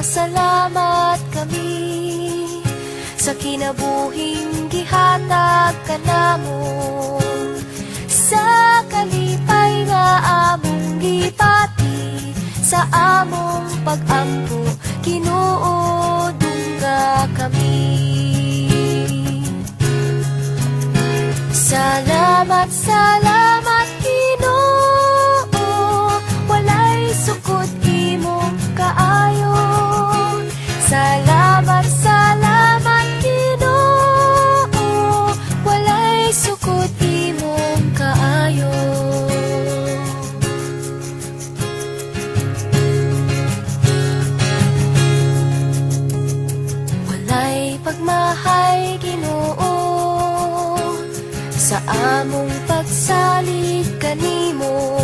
nagpasalamat kami sa kinabuhing gihatag kanamo, sa kalipay nga among gipati, sa among pag-ampo Ginoo dungga kami. Salamat, salamat Ginoo, walay sukod imong kaayo. Salamat, salamat Ginoo, walay sukod imong kaayo. Walay pagmahay Ginoo sa among pagsalig kanimo,